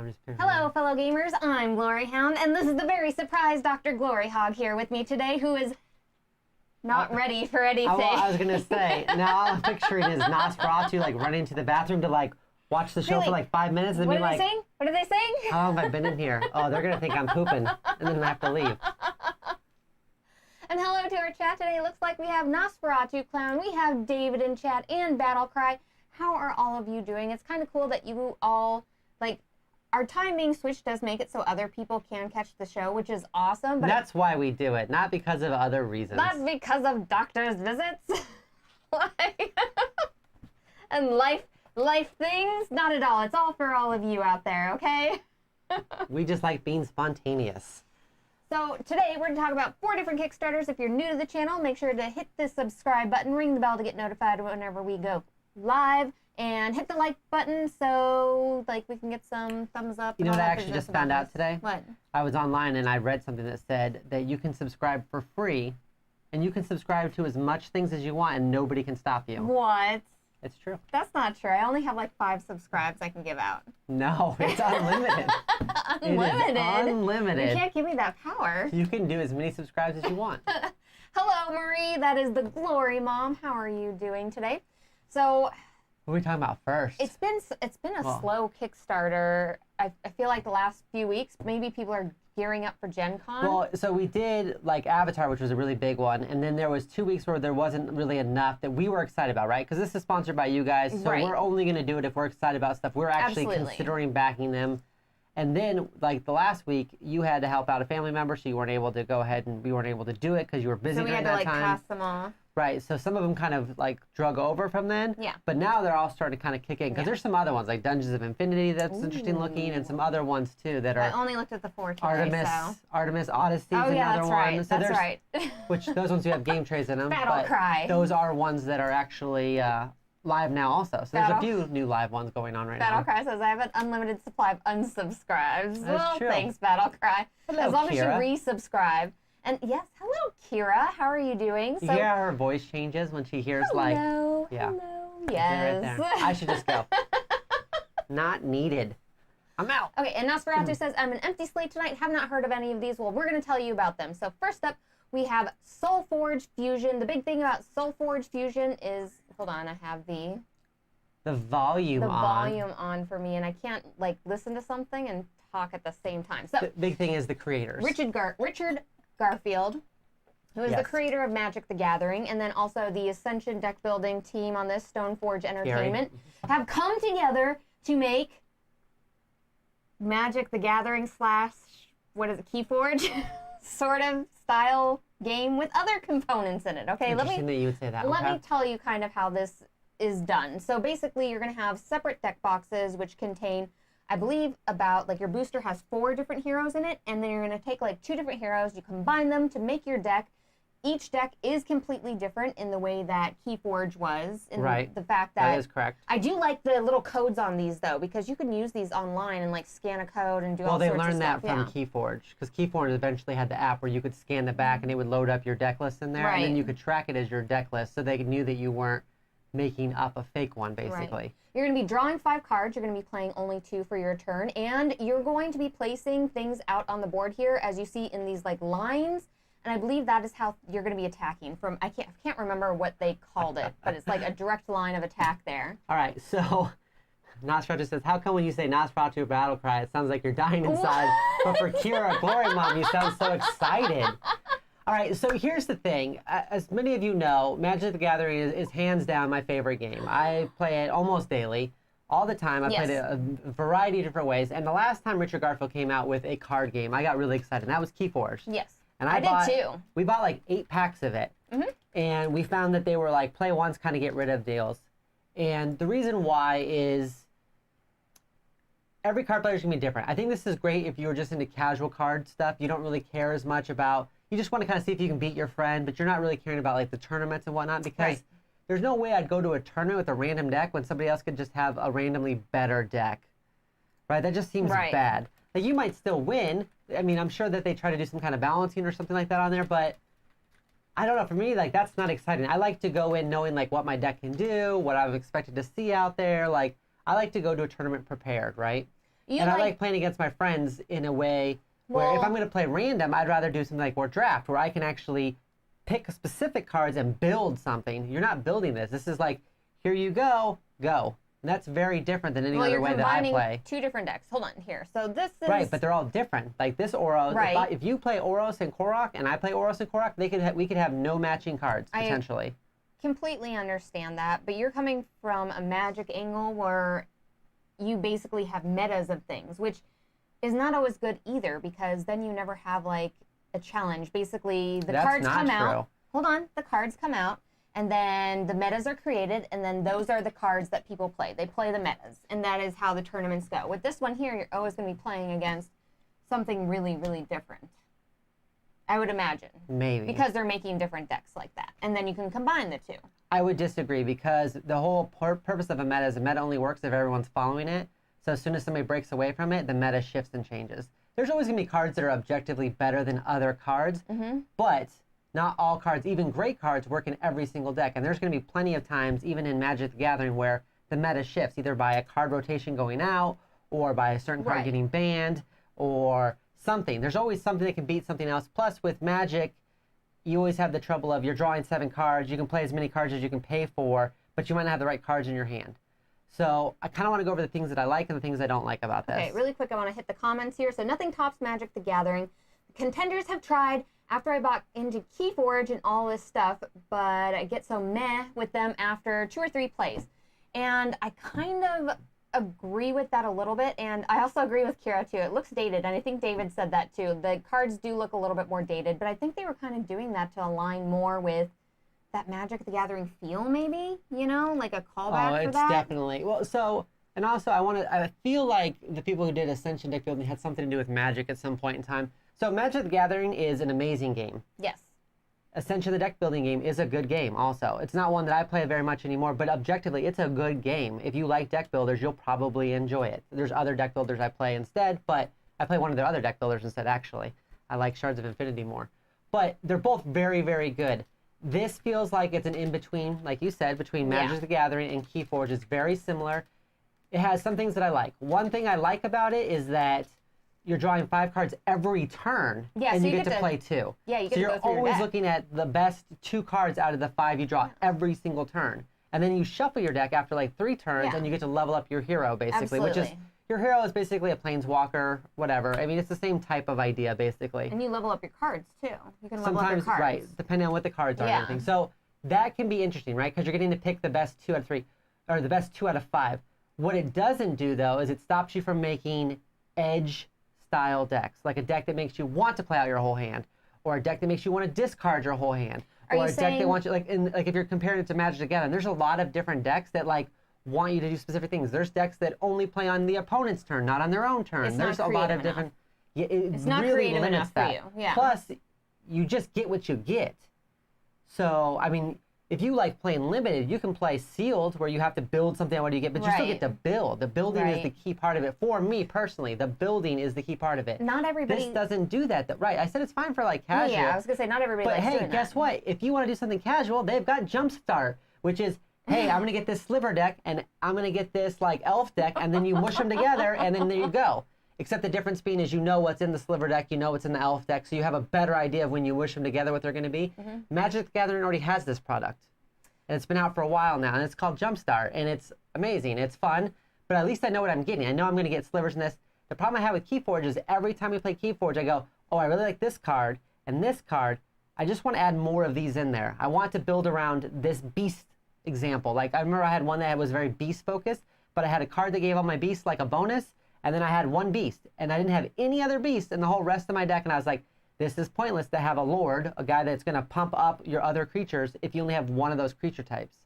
I'm just Hello, fellow gamers. I'm Gloryhound, and this is the very surprised Dr. Gloryhogg here with me today, who is not ready for anything. I was gonna say, now all I'm picturing is Nosferatu like running to the bathroom to like watch the show for like 5 minutes and what be like, What are they saying? how long have I been in here? Oh, they're gonna think I'm pooping, and then I have to leave. And hello to our chat today. Looks like we have Nosferatu Clown, we have David in chat, and Battlecry. How are all of you doing? It's kind of cool that you all, like, our time being switched does make it so other people can catch the show, which is awesome. But that's why we do it, not because of other reasons. Not because of doctor's visits. And life things. Not at all. It's all for all of you out there, okay? We just like being spontaneous. So today we're going to talk about 4 different Kickstarters. If you're new to the channel, make sure to hit the subscribe button, ring the bell to get notified whenever we go live, and hit the like button so like we can get some thumbs up. You know what I actually just found out today? What? I was online and I read something that said that you can subscribe for free, and you can subscribe to as much things as you want and nobody can stop you. What? It's true. That's not true. I only have like 5 subscribes I can give out. No, it's unlimited. Unlimited? It is unlimited. You can't give me that power. You can do as many subscribes as you want. Hello, Marie. That is the Glory Mom. How are you doing today? So, what are we talking about first? It's been a slow Kickstarter. I feel like the last few weeks, maybe people are gearing up for Gen Con. Well, so we did like Avatar, which was a really big one, and then there was 2 weeks where there wasn't really enough that we were excited about, right? Because this is sponsored by you guys, so we're only going to do it if we're excited about stuff. We're actually considering backing them. And then, like the last week, you had to help out a family member, so you weren't able to go ahead, and we weren't able to do it because you were busy during that time. So we had to pass them off. Right, so some of them kind of like drug over from then. Yeah. But now they're all starting to kind of kick in because there's some other ones like Dungeons of Infinity that's interesting looking, and some other ones too that are. I only looked at the 4 today, Artemis Odyssey is another one. So that's right. Which those ones do have game trays in them. Battlecry. Those are ones that are actually live now also. So there's a few new live ones going on right now. Battlecry says I have an unlimited supply of unsubscribes. That's true. Thanks, Battlecry. Hello, as long Kira. as you resubscribe. And yes, hello, Kira. How are you doing? You hear how her voice changes when she hears hello, yes. Right, I should just go. Not needed. I'm out. Okay, and Nosferatu says, I'm an empty slate tonight. Have not heard of any of these. Well, we're going to tell you about them. So first up, we have SolForge Fusion. The big thing about SolForge Fusion is, hold on, I have the volume on for me, and I can't like listen to something and talk at the same time. So the big thing is the creators. Richard Garfield, who is the creator of Magic the Gathering, and then also the Ascension deck building team on this StoneForge Entertainment, have come together to make Magic the Gathering / Keyforge sort of style game with other components in it. Okay, Interesting that you would say that. Let me tell you kind of how this is done. So basically, you're going to have separate deck boxes which contain, I believe, about, like, your booster has 4 different heroes in it, and then you're going to take like 2 different heroes, you combine them to make your deck. Each deck is completely different in the way that Keyforge was. In the fact that is correct. I do like the little codes on these though, because you can use these online and like scan a code and do all sorts of stuff. Well, they learned that from Keyforge, because Keyforge eventually had the app where you could scan the back and it would load up your deck list in there, and then you could track it as your deck list, so they knew that you weren't making up a fake one, basically. Right. You're going to be drawing 5 cards. You're going to be playing only 2 for your turn, and you're going to be placing things out on the board here, as you see in these like lines. And I believe that is how you're going to be attacking from. I can't remember what they called it, but it's like a direct line of attack there. All right, so Nosferatu says, "How come when you say Nosferatu Battlecry, it sounds like you're dying inside, but for Kira Glory Mom, you sound so excited." All right, so here's the thing. As many of you know, Magic the Gathering is hands down my favorite game. I play it almost daily, all the time. I played it a variety of different ways. And the last time Richard Garfield came out with a card game, I got really excited. And that was Keyforge. Yes, and I did too. We bought like 8 packs of it. And we found that they were like play once, kind of get rid of deals. And the reason why is every card player is going to be different. I think this is great if you're just into casual card stuff. You don't really care as much about... You just want to kind of see if you can beat your friend, but you're not really caring about like the tournaments and whatnot, because there's no way I'd go to a tournament with a random deck when somebody else could just have a randomly better deck, right? That just seems bad. Like, you might still win. I mean, I'm sure that they try to do some kind of balancing or something like that on there, but I don't know. For me, like, that's not exciting. I like to go in knowing like what my deck can do, what I'm expected to see out there. Like, I like to go to a tournament prepared, right? And I like playing against my friends in a way where if I'm going to play random, I'd rather do something like War Draft, where I can actually pick specific cards and build something. You're not building this. This is like, here you go, go. And that's very different than any other way that I play. You're combining 2 different decks. Hold on here. So this is... Right, but they're all different. Like this Oros, right. if you play Oros and Korok, and I play Oros and Korok, we could have no matching cards, potentially. I completely understand that, but you're coming from a Magic angle where you basically have metas of things, which is not always good either, because then you never have, like, a challenge. Basically, the cards come out. Hold on. The cards come out. And then the metas are created, and then those are the cards that people play. They play the metas, and that is how the tournaments go. With this one here, you're always going to be playing against something really, really different. I would imagine. Maybe. Because they're making different decks like that. And then you can combine the 2. I would disagree, because the whole purpose of a meta is a meta only works if everyone's following it. So as soon as somebody breaks away from it, the meta shifts and changes. There's always going to be cards that are objectively better than other cards, but... not all cards, even great cards, work in every single deck. And there's going to be plenty of times, even in Magic the Gathering, where the meta shifts, either by a card rotation going out, or by a certain card getting banned, or something. There's always something that can beat something else. Plus, with Magic, you always have the trouble of you're drawing 7 cards. You can play as many cards as you can pay for, but you might not have the right cards in your hand. So I kind of want to go over the things that I like and the things I don't like about this. Okay, really quick, I want to hit the comments here. So nothing tops Magic the Gathering. Contenders have tried after I bought into Keyforge and all this stuff, but I get so meh with them after 2 or 3 plays. And I kind of agree with that a little bit, and I also agree with Kira too. It looks dated, and I think David said that too. The cards do look a little bit more dated, but I think they were kind of doing that to align more with that Magic the Gathering feel, maybe, you know, like a callback for that. It's definitely, well, so, and also I feel like the people who did Ascension deck building had something to do with Magic at some point in time. So Magic the Gathering is an amazing game. Yes. Ascension, the deck building game, is a good game also. It's not one that I play very much anymore, but objectively, it's a good game. If you like deck builders, you'll probably enjoy it. There's other deck builders I play instead, but I play one of their other deck builders instead, actually. I like Shards of Infinity more. But they're both very, very good. This feels like it's an in-between, like you said, between Magic the Gathering and Keyforge. It's very similar. It has some things that I like. One thing I like about it is that you're drawing 5 cards every turn, and so you get to play 2. Yeah, you get so to go through you're always looking at the best 2 cards out of the 5 you draw every single turn. And then you shuffle your deck after like 3 turns, and you get to level up your hero, basically. Absolutely. Which is, your hero is basically a planeswalker, whatever. I mean, it's the same type of idea, basically. And you level up your cards, too. You can level up your Sometimes, cards. right, depending on what the cards are and everything. So that can be interesting, right? Because you're getting to pick the best 2 out of 3, or the best 2 out of 5. What it doesn't do, though, is it stops you from making edge-style decks, like a deck that makes you want to play out your whole hand, or a deck that makes you want to discard your whole hand, or a deck that wants you, like if you're comparing it to Magic the Gathering, there's a lot of different decks that like want you to do specific things. There's decks that only play on the opponent's turn, not on their own turn. There's a lot of different. Yeah, it's not really creative enough for you. Yeah. Plus, you just get what you get. So I mean, if you like playing limited, you can play sealed where you have to build something. What do you get? But you still get to build. The building is the key part of it. For me personally, the building is the key part of it. Not everybody. This doesn't do that. Right. I said it's fine for like casual. Yeah, I was gonna say not everybody. But likes hey, doing guess that. what? If you want to do something casual, they've got Jumpstart, which is, hey, I'm gonna get this sliver deck and I'm gonna get this like elf deck, and then you mush them together, and then there you go. Except the difference being is you know what's in the sliver deck, you know what's in the elf deck, so you have a better idea of when you mush them together what they're going to be. Magic the Gathering already has this product. And it's been out for a while now, and it's called Jumpstart, and it's amazing. It's fun, but at least I know what I'm getting. I know I'm going to get slivers in this. The problem I have with Keyforge is every time we play Keyforge, I go, oh, I really like this card and this card. I just want to add more of these in there. I want to build around this beast example. Like, I remember I had one that was very beast-focused, but I had a card that gave all my beasts like a bonus, and then I had one beast, and I didn't have any other beast in the whole rest of my deck, and I was like, this is pointless to have a lord, a guy that's going to pump up your other creatures if you only have one of those creature types.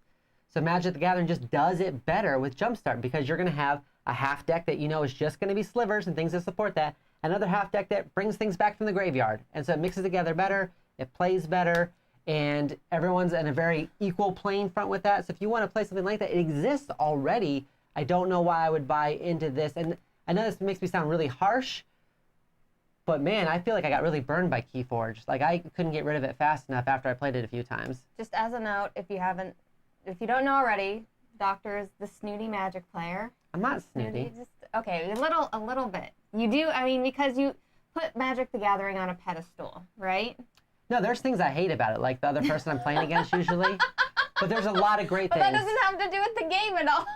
So Magic the Gathering just does it better with Jumpstart because you're going to have a half deck that you know is just going to be slivers and things that support that, another half deck that brings things back from the graveyard. And so it mixes together better, it plays better, and everyone's in a very equal playing front with that. So if you want to play something like that, it exists already. I don't know why I would buy into this. And I know this makes me sound really harsh, but man, I feel like I got really burned by Keyforge. Like I couldn't get rid of it fast enough after I played it a few times. Just as a note, if you don't know already, Doctor is the snooty Magic player. I'm not snooty. Okay, a little bit. You do, I mean, because you put Magic the Gathering on a pedestal, right? No, there's things I hate about it, like the other person I'm playing against usually. But there's a lot of great But things. that doesn't have to do with the game at all.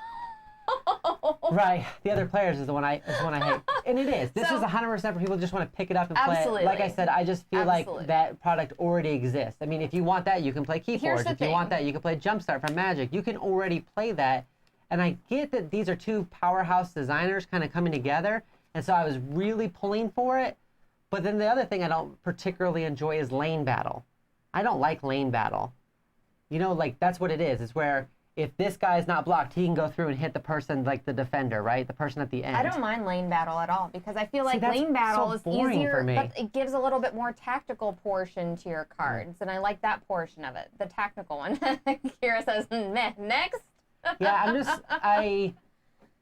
Right. The other players is the one I hate. And it is. This is 100% for people who just want to pick it up and play Absolutely. it. Like I said, I just feel Absolutely. like that product already exists. I mean, if you want that, you can play Keyforge. If you want that, you can play Jumpstart from Magic. You can already play that. And I get that these are two powerhouse designers kind of coming together. And so I was really pulling for it. But then the other thing I don't particularly enjoy is lane battle. I don't like lane battle. You know, like that's what it is. It's where if this guy is not blocked, he can go through and hit the person, like the defender, right? The person at the end. I don't mind lane battle at all because I feel like that's lane battle so is boring easier, for me. but it gives a little bit more tactical portion to your cards, and I like that portion of it, the tactical one. Kira says, "Meh, next." Yeah,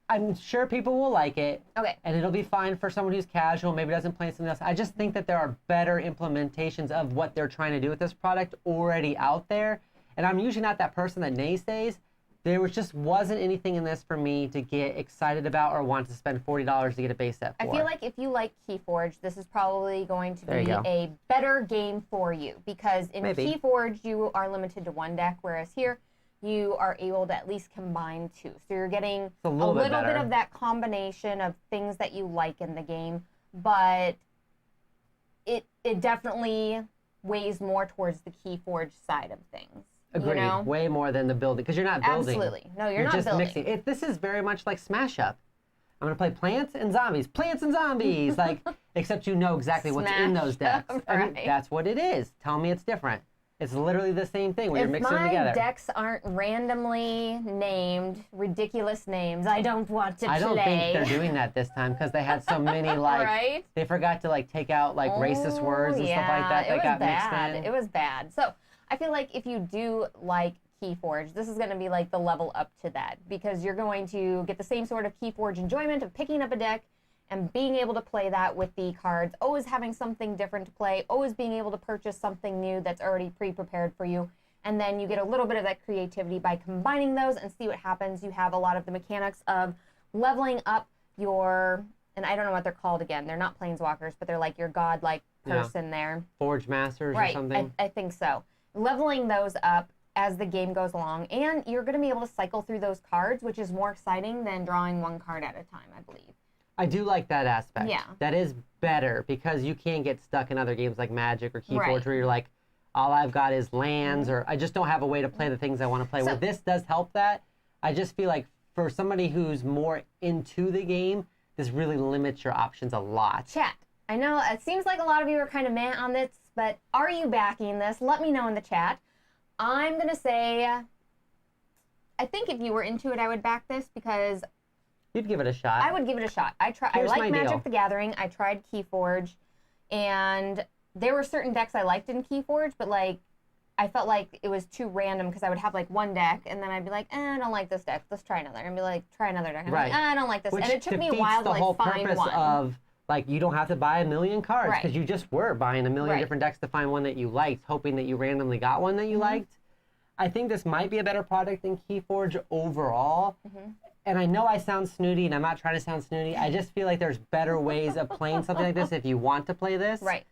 I'm sure people will like it. Okay. And it'll be fine for someone who's casual, maybe doesn't play something else. I just think that there are better implementations of what they're trying to do with this product already out there. And I'm usually not that person that naysays. There just wasn't anything in this for me to get excited about or want to spend $40 to get a base set for. I feel like if you like Keyforge, this is probably going to There you be go. a better game for you because in Maybe. Keyforge you are limited to one deck, whereas here you are able to at least combine two. So you're getting a little bit bit better. of that combination of things that you like in the game, but it definitely weighs more towards the Keyforge side of things. Agreed. You know? Way more than the building, because you're not building. Absolutely. No, you're not just building. mixing. This is very much like Smash Up. I'm gonna play plants and zombies, like except you know exactly what's in Smash those decks. Up, I mean, right. that's what it is. Tell me it's different. It's literally the same thing where you're mixing them together. If my decks aren't randomly named, ridiculous names, I don't want to play. I don't think they're doing that this time because they had so many Right? they forgot to take out racist words and stuff like that it was got bad. mixed in. It was bad. So I feel like if you do like Keyforge, this is going to be like the level up to that because you're going to get the same sort of Keyforge enjoyment of picking up a deck and being able to play that with the cards, always having something different to play, always being able to purchase something new that's already pre-prepared for you. And then you get a little bit of that creativity by combining those and see what happens. You have a lot of the mechanics of leveling up your, and I don't know what they're called again. They're not planeswalkers, but they're like your godlike person there. Forge Masters Right, or something. I think so. Leveling those up as the game goes along, and you're going to be able to cycle through those cards, which is more exciting than drawing one card at a time, I believe. I do like that aspect. Yeah. That is better because you can't get stuck in other games like Magic or Keyforge Right. where you're like, all I've got is lands or I just don't have a way to play the things I want to play. So- Where this does help that, I just feel like for somebody who's more into the game, this really limits your options a lot. Chat. I know it seems like a lot of you are kind of meh on this, but are you backing this? Let me know in the chat. I'm going to say, I think if you were into it, I would back this because You'd give it a shot. I would give it a shot. I Here's my like deal. Magic the Gathering. I tried Keyforge, and there were certain decks I liked in Keyforge, but I felt like it was too random because I would have one deck, and then I'd be like, I don't like this deck. Let's try another. And be like, try another deck. And Right. I'm like, I don't like this. Which and it took me a defeats while the to whole find purpose one. of you don't have to buy a million cards Right. because you just were buying a million Right. different decks to find one that you liked, hoping that you randomly got one that you liked. I think this might be a better product than Keyforge overall. And I know I sound snooty, and I'm not trying to sound snooty. I just feel like there's better ways of playing something like this if you want to play this. Right.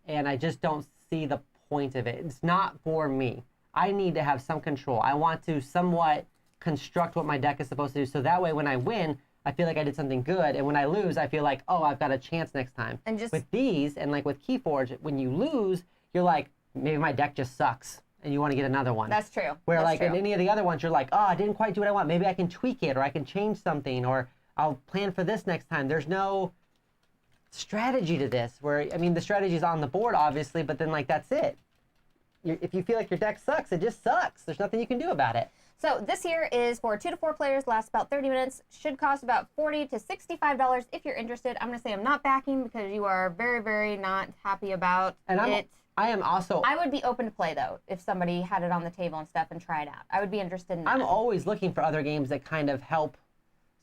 And I just don't see the point of it. It's not for me. I need to have some control. I want to somewhat construct what my deck is supposed to do, so that way when I win, I feel like I did something good, and when I lose, I feel like, oh, I've got a chance next time. And just- with these, and with Keyforge, when you lose, you're like, maybe my deck just sucks, and you want to get another one. That's true. Where That's in true. any of the other ones, you're like, oh, I didn't quite do what I want. Maybe I can tweak it, or I can change something, or I'll plan for this next time. There's no strategy to this, where, I mean, the strategy's on the board, obviously, but then, that's it. If you feel like your deck sucks, it just sucks. There's nothing you can do about it. So this here is for 2 to 4 players, lasts about 30 minutes, should cost about $40 to $65 if you're interested. I'm going to say I'm not backing because you are very, very not happy about it. I am also... I would be open to play, though, if somebody had it on the table and stuff and try it out. I would be interested in that. I'm always looking for other games that kind of help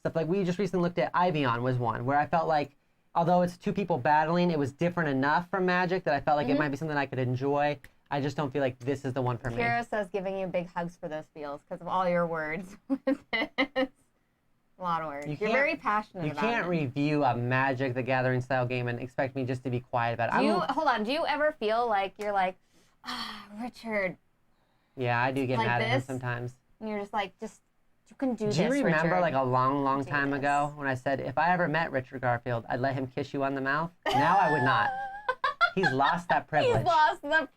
stuff. Like, we just recently looked at Ivion was one, where I felt like, although it's two people battling, it was different enough from Magic that I felt like it might be something I could enjoy. I just don't feel like this is the one for me. Kira says giving you big hugs for those feels because of all your words with this. lot of words. You You're very passionate about it. You can't review a Magic the Gathering style game and expect me just to be quiet about it. Hold on. Do you ever feel like you're like, Richard? Yeah, I do get like mad at him this? sometimes. And you're just like, you can do this, Do you remember Richard. like a long time ago when I said, if I ever met Richard Garfield, I'd let him kiss you on the mouth? Now I would not. He's lost that privilege. He's lost the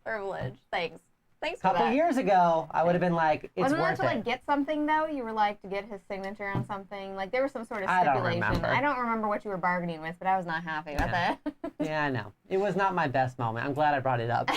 privilege. Thanks. Thanks for that. A couple years ago, I would have been like, it's Wasn't worth that to like get something though? You were like to get his signature on something. Like there was some sort of stipulation. I don't remember what you were bargaining with, but I was not happy with it. Yeah, I know. It was not my best moment. I'm glad I brought it up.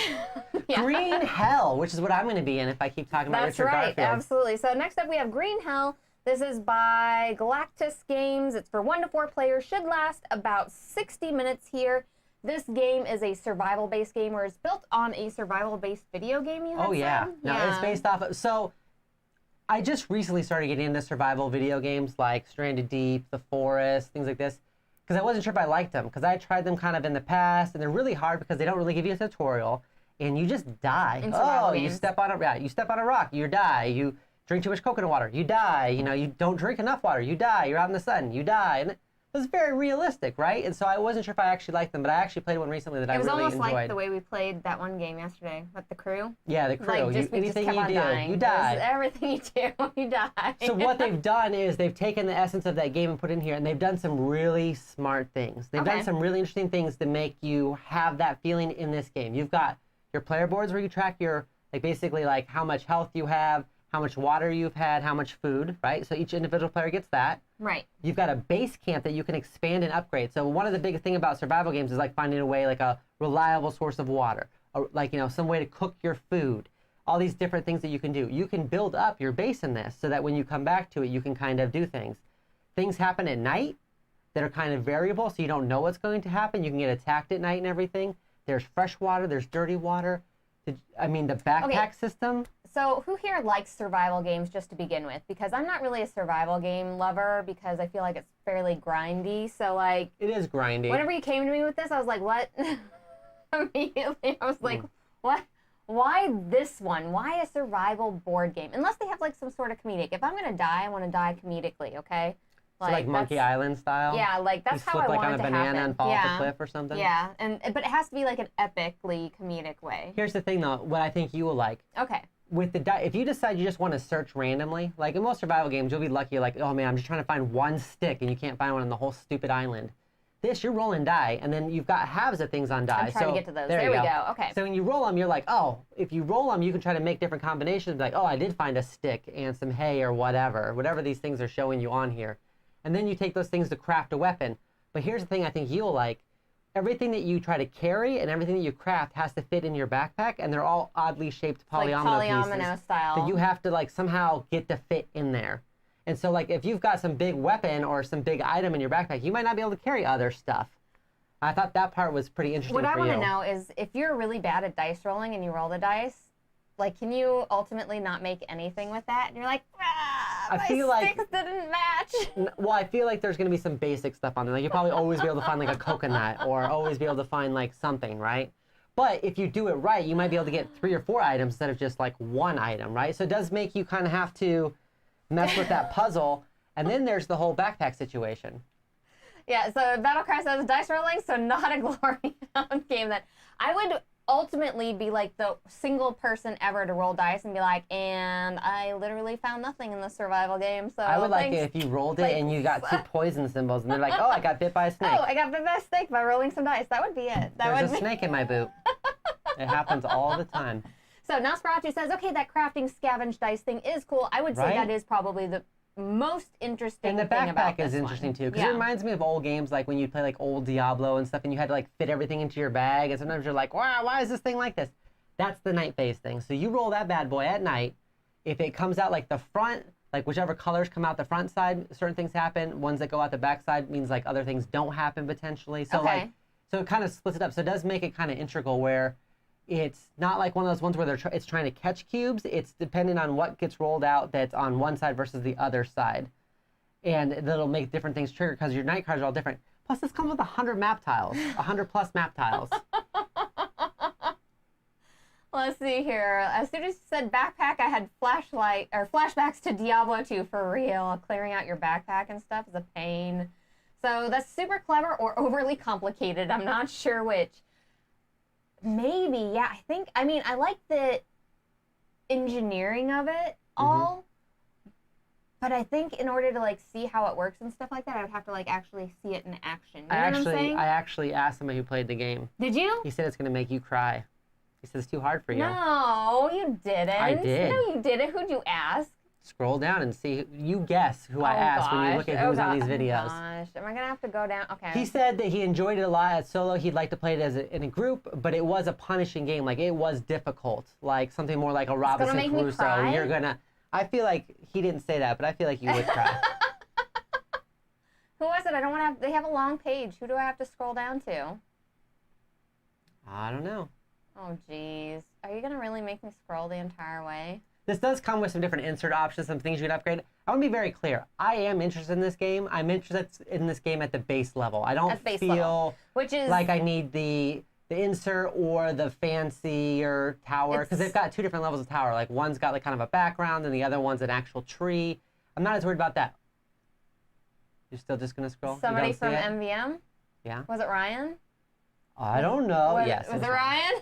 Yeah. Green Hell, which is what I'm going to be in if I keep talking about Richard Garfield. That's right, absolutely. So next up we have Green Hell. This is by Galaktus Games. It's for 1 to 4 players. Should last about 60 minutes here. This game is a survival-based game, or it's built on a survival-based video game, you had Oh, yeah. said? No, it's based off of... So, I just recently started getting into survival video games like Stranded Deep, The Forest, things like this, because I wasn't sure if I liked them, because I tried them kind of in the past, and they're really hard because they don't really give you a tutorial, and you just die. You step on a rock, you die. You drink too much coconut water, you die. You know, you don't drink enough water, you die. You're out in the sun, you die. And it was very realistic, right? And so I wasn't sure if I actually liked them, but I actually played one recently that I really enjoyed. It was almost like the way we played that one game yesterday with the crew. Yeah, the crew. Like, Anything you do, you die. Everything you do, you die. So what they've done is they've taken the essence of that game and put it in here, and they've done some really smart things. They've done some really interesting things to make you have that feeling in this game. You've got your player boards where you track your, like basically like how much health you have, how much water you've had, how much food, right? So each individual player gets that. Right. You've got a base camp that you can expand and upgrade. So one of the big thing about survival games is like finding a way, like a reliable source of water, or like, you know, some way to cook your food, all these different things that you can do. You can build up your base in this so that when you come back to it, you can kind of do things. Things happen at night that are kind of variable, so you don't know what's going to happen. You can get attacked at night and everything. There's fresh water, there's dirty water. I mean, the backpack system. So who here likes survival games just to begin with? Because I'm not really a survival game lover because I feel like it's fairly grindy. So like... It is grindy. Whenever you came to me with this, I was like, what? Immediately, I was like, what? Why this one? Why a survival board game? Unless they have like some sort of comedic. If I'm going to die, I want to die comedically, okay? Like Monkey Island style? Yeah, like that's how I want it to happen. You slip like on a banana and fall off a cliff or something? Yeah, but it has to be like an epically comedic way. Here's the thing though, what I think you will like. Okay. With the if you decide you just want to search randomly, like in most survival games, you'll be lucky, like, oh man, I'm just trying to find one stick and you can't find one on the whole stupid island. This, you're rolling die, and then you've got halves of things on die. I'm trying to get to those. There we go. Okay. So when you roll them, you're like, oh, if you roll them, you can try to make different combinations. Like, oh, I did find a stick and some hay or whatever these things are showing you on here. And then you take those things to craft a weapon. But here's the thing I think you'll like. Everything that you try to carry and everything that you craft has to fit in your backpack, and they're all oddly shaped polyomino pieces style. that you have to like somehow get to fit in there. And so like if you've got some big weapon or some big item in your backpack, you might not be able to carry other stuff. I thought that part was pretty interesting for you. What I want to know is if you're really bad at dice rolling and you roll the dice, like, can you ultimately not make anything with that? And you're like, my sticks didn't match. Well, I feel like there's going to be some basic stuff on there. Like, you'll probably always be able to find, like, a coconut or always be able to find, like, something, right? But if you do it right, you might be able to get 3 or 4 items instead of just, like, 1 item, right? So it does make you kind of have to mess with that puzzle. And then there's the whole backpack situation. Yeah, so Battlecry says dice rolling, so not a Gloryhoundd game that I would ultimately be like the single person ever to roll dice and be like, and I literally found nothing in the survival game, so I would like it if you rolled it and you got 2 poison symbols and they're like, oh, I got bit by a snake. Oh, I got bit by a snake by rolling some dice. That would be it. There's a snake in my boot. It happens all the time. So Nosferatu says, okay, that crafting scavenge dice thing is cool. I would say that is probably the most interesting thing about this one. And the backpack is interesting too, because it reminds me of old games like when you play like old Diablo and stuff and you had to like fit everything into your bag, and sometimes you're like, wow, why is this thing like this? That's the night phase thing. So you roll that bad boy at night. If it comes out like the front, like whichever colors come out the front side, certain things happen. Ones that go out the back side means like other things don't happen potentially. So so it kind of splits it up. So it does make it kind of integral where it's not like one of those ones where it's trying to catch cubes. It's dependent on what gets rolled out that's on one side versus the other side. And that'll make different things trigger because your night cards are all different. Plus, this comes with 100 map tiles, 100 plus map tiles. Let's see here. As soon as you said backpack, I had flashbacks to Diablo 2 for real. Clearing out your backpack and stuff is a pain. So that's super clever or overly complicated. I'm not sure which. Maybe, yeah. I like the engineering of it all. But I think in order to see how it works and stuff like that, I would have to actually see it in action. You know what I'm saying? I actually asked somebody who played the game. Did you? He said it's gonna make you cry. He said it's too hard for you. No, you didn't. I did. No, you didn't. Who'd you ask? Scroll down and see. You guess who I asked when you look at who's on these videos. Oh gosh, am I gonna have to go down? Okay. He said that he enjoyed it a lot as solo. He'd like to play it in a group, but it was a punishing game. It was difficult. Something more like a Robinson Crusoe. You're gonna. I feel like he didn't say that, but I feel like you would cry. Who was it? I don't want to have. They have a long page. Who do I have to scroll down to? I don't know. Oh, geez. Are you going to really make me scroll the entire way? This does come with some different insert options, some things you can upgrade. I want to be very clear. I am interested in this game. I'm interested in this game at the base level. I don't feel like I need the insert or the fancier tower, because they've got two different levels of tower. One's got kind of a background and the other one's an actual tree. I'm not as worried about that. You're still just going to scroll? Somebody from MVM? Yeah. Was it Ryan? I don't know. Yes. Was it Ryan?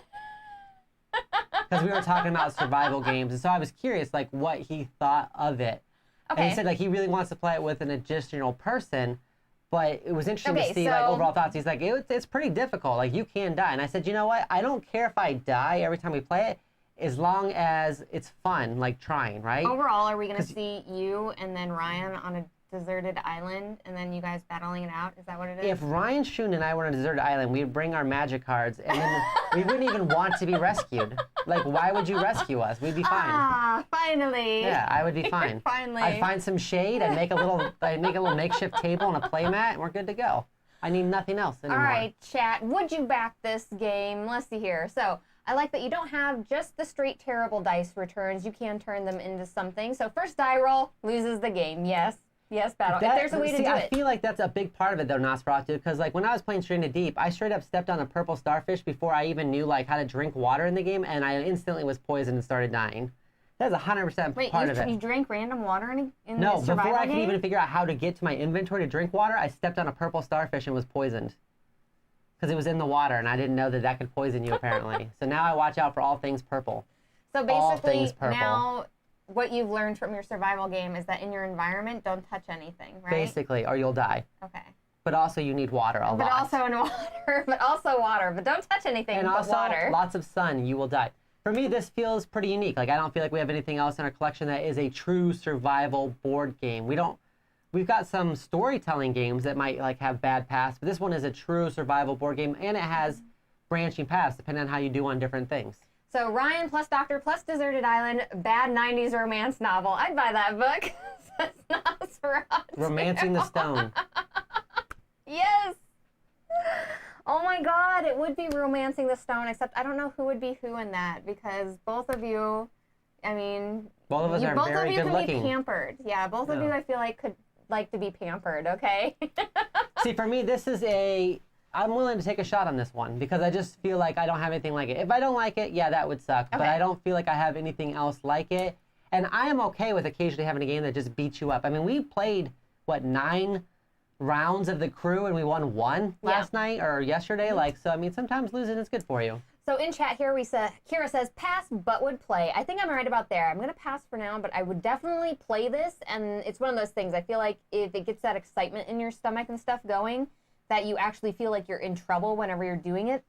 Because we were talking about survival games, and so I was curious, what he thought of it. Okay. And he said, he really wants to play it with an additional person, but it was interesting to see, overall thoughts. He's like, it's pretty difficult. You can die. And I said, you know what? I don't care if I die every time we play it, as long as it's fun, trying, right? Overall, are we going to see you and then Ryan on a deserted island, and then you guys battling it out? Is that what it is? If Ryan Schoon and I were on a deserted island, we'd bring our magic cards, and then we wouldn't even want to be rescued. Why would you rescue us? We'd be fine. Ah, finally. Yeah, I would be fine. Finally. I'd find some shade. I'd make a little makeshift table and a play mat, and we're good to go. I need nothing else anymore. All right, chat. Would you back this game? Let's see here. So I like that you don't have just the straight terrible dice returns. You can turn them into something. So first die roll loses the game. Yes. Yes, battle. If there's a way to do it. I feel like that's a big part of it, though, Nosferatu, because when I was playing Stranded Deep, I straight up stepped on a purple starfish before I even knew how to drink water in the game, and I instantly was poisoned and started dying. That's 100% part of it. Wait, you drank random water in the survival No, before I game? could even figure out how to get to my inventory to drink water, I stepped on a purple starfish and was poisoned. Because it was in the water, and I didn't know that could poison you, apparently. So now I watch out for all things purple. So basically, now what you've learned from your survival game is that in your environment, don't touch anything, right? Basically, or you'll die. Okay. But also you need water a lot. But also water. But don't touch anything but water. And also lots of sun, you will die. For me, this feels pretty unique. I don't feel like we have anything else in our collection that is a true survival board game. We've got some storytelling games that might have bad paths, but this one is a true survival board game, and it has branching paths depending on how you do on different things. So Ryan plus Doctor plus Deserted Island, bad 90s romance novel. I'd buy that book. That's not Romancing the Stone. Yes. Oh my God, it would be Romancing the Stone, except I don't know who would be who in that, because both of you, both of us are very good looking. Both of you can be pampered. Yeah, both of you I feel like could like to be pampered, okay? See, for me, I'm willing to take a shot on this one because I just feel like I don't have anything like it. If I don't like it, yeah, that would suck. Okay. But I don't feel like I have anything else like it. And I am okay with occasionally having a game that just beats you up. We played, 9 rounds of the crew and we won 1 last night or yesterday. So, sometimes losing is good for you. So in chat here, Kira says, pass but would play. I think I'm right about there. I'm going to pass for now, but I would definitely play this. And it's one of those things. I feel like if it gets that excitement in your stomach and stuff going, that you actually feel like you're in trouble whenever you're doing it.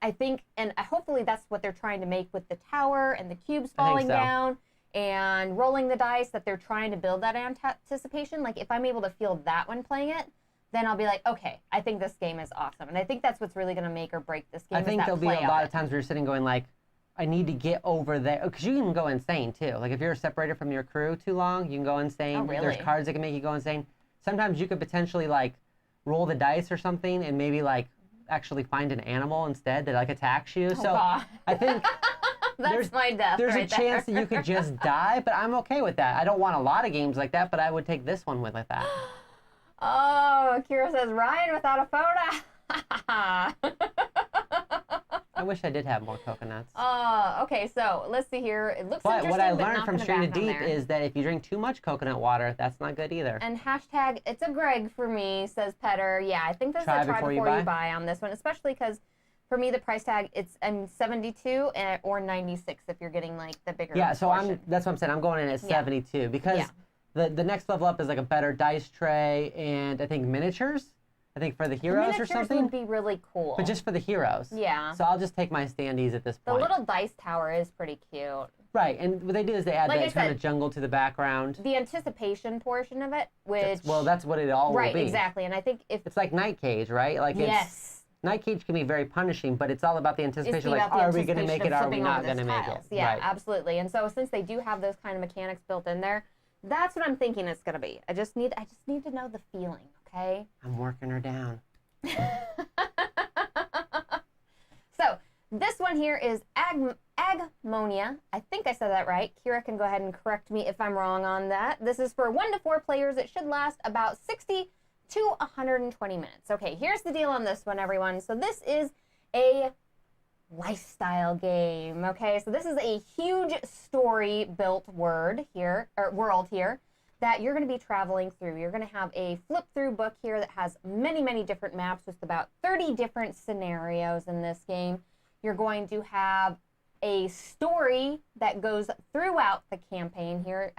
I think, and hopefully that's what they're trying to make with the tower and the cubes falling down and rolling the dice, that they're trying to build that anticipation. If I'm able to feel that when playing it, then I'll be like, okay, I think this game is awesome. And I think that's what's really going to make or break this game. I think there'll be a lot of times where you're sitting going I need to get over there. Because you can go insane too. If you're separated from your crew too long, you can go insane. Oh, really? There's cards that can make you go insane. Sometimes you could potentially roll the dice or something and maybe actually find an animal instead that attacks you. Oh, so God. I think that's my death. There's a chance that you could just die, but I'm okay with that. I don't want a lot of games like that, but I would take this one with that. Oh, Kira says Ryan without a photo. I wish I did have more coconuts. Okay, so let's see here. It looks But interesting, what I but learned not from gonna Straight to back on Deep there. is that if you drink too much coconut water, that's not good either. And hashtag, it's a Greg for me, says Petter. Yeah, I think this is a try before you buy on this one, especially because for me, the price tag, it's 72 or 96 if you're getting like the bigger so portion. that's what I'm saying. I'm going in at 72 because the next level up is like a better dice tray and I think miniatures. I think for the heroes or something. Miniatures would be really cool. But just for the heroes. Yeah. So I'll just take my standees at this point. The little dice tower is pretty cute. Right, and what they do is they add Like that kind of jungle to the background. The anticipation portion of it, which... That's what it all will be. Right, exactly, and I think if... It's like Night Cage, right? Like yes. Night Cage can be very punishing, but it's all about the anticipation. Like, are we going to make it? Are we not going to make it? Yeah, right. Absolutely. And so since they do have those kind of mechanics built in there, that's what I'm thinking it's going to be. I just need to know the feeling, okay? I'm working her down. So this one here is Agmonia. I think I said that right. Kira can go ahead and correct me if I'm wrong on that. This is for 1 to 4 players. It should last about 60 to 120 minutes. Okay, here's the deal on this one, everyone. So this is a lifestyle game. Okay, so this is a huge story built world here that you're going to be traveling through. You're going to have a flip through book here that has many, many different maps with about 30 different scenarios in this game. You're going to have a story that goes throughout the campaign here.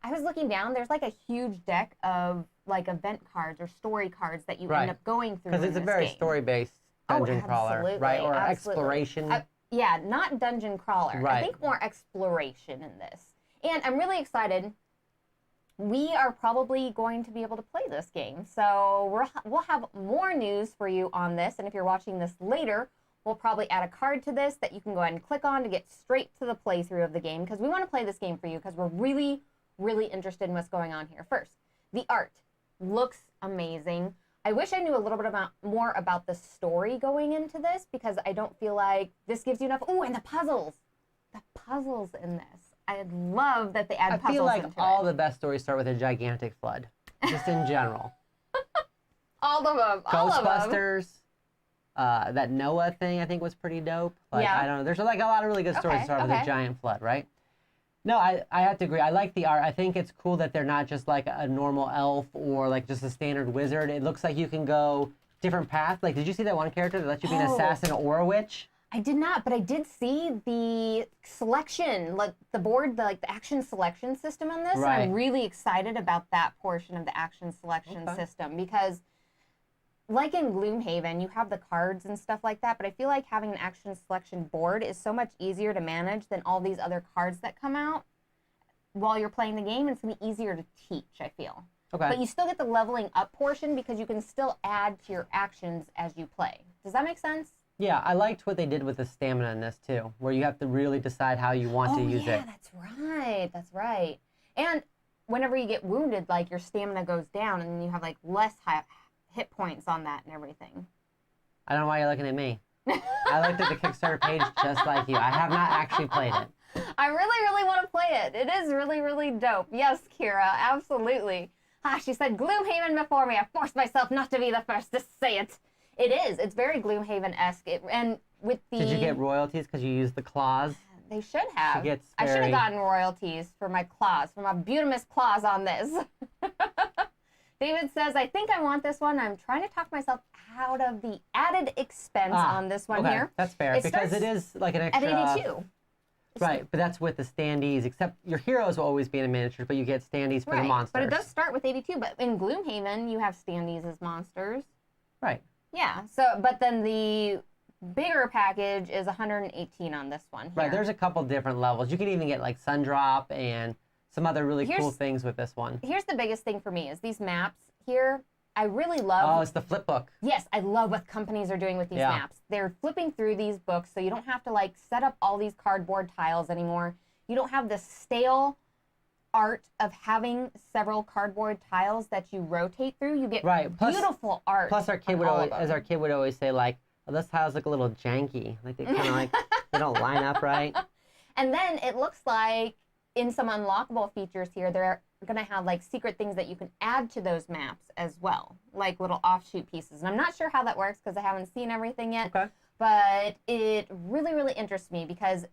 I was looking down, there's like a huge deck of like event cards or story cards that you end up going through. Because it's a very story-based dungeon crawler, right? Or exploration. Yeah, not dungeon crawler. Right. I think more exploration in this. And I'm really excited. We are probably going to be able to play this game. So we'll have more news for you on this. And if you're watching this later, we'll probably add a card to this that you can go ahead and click on to get straight to the playthrough of the game. Because we want to play this game for you because we're really, really interested in what's going on here. First, the art looks amazing. I wish I knew a little bit more about the story going into this because I don't feel like this gives you enough. Ooh, and the puzzles. The puzzles in this. I love that they add puzzles into it. I feel like all the best stories start with a gigantic flood, just in general. All of them. Ghostbusters, that Noah thing I think was pretty dope. Like, I don't know. There's like a lot of really good stories that start with a giant flood, right? No, I have to agree. I like the art. I think it's cool that they're not just like a normal elf or like just a standard wizard. It looks like you can go different paths. Like, did you see that one character that lets you be an assassin or a witch? I did not, but I did see the selection, like the board, the action selection system on this. Right. I'm really excited about that portion of the action selection system because, like in Gloomhaven, you have the cards and stuff like that, but I feel like having an action selection board is so much easier to manage than all these other cards that come out while you're playing the game. And it's going to be easier to teach, I feel. Okay. But you still get the leveling up portion because you can still add to your actions as you play. Does that make sense? Yeah, I liked what they did with the stamina in this too, where you have to really decide how you want to use it. Yeah, that's right. That's right. And whenever you get wounded, like your stamina goes down and you have like less hit points on that and everything. I don't know why you're looking at me. I looked at the Kickstarter page just like you. I have not actually played it. I really, really want to play it. It is really, really dope. Yes, Kira, absolutely. She said Gloomhaven before me. I forced myself not to be the first to say it. It is. It's very Gloomhaven-esque. And with the... Did you get royalties because you used the claws? They should have. I should have gotten royalties for my claws, for my beautimous claws on this. David says, I think I want this one. I'm trying to talk myself out of the added expense on this one here. That's fair, because it is like an extra... At 82. Right, but that's with the standees, except your heroes will always be in a miniature, but you get standees for the monsters. But it does start with 82, but in Gloomhaven, you have standees as monsters. Right. Yeah, but then the bigger package is 118 on this one here. Right, there's a couple different levels. You can even get like Sundrop and some other really cool things with this one. Here's the biggest thing for me is these maps here. I really love... Oh, it's the flip book. Yes, I love what companies are doing with these maps. They're flipping through these books so you don't have to like set up all these cardboard tiles anymore. You don't have the stale art of having several cardboard tiles that you rotate through. You get beautiful art. Plus, our kid would always say, like, oh, those tiles look a little janky. Like they kind of like they don't line up right. And then it looks like in some unlockable features here, they're gonna have like secret things that you can add to those maps as well, like little offshoot pieces. And I'm not sure how that works because I haven't seen everything yet. Okay. but it really, really interests me because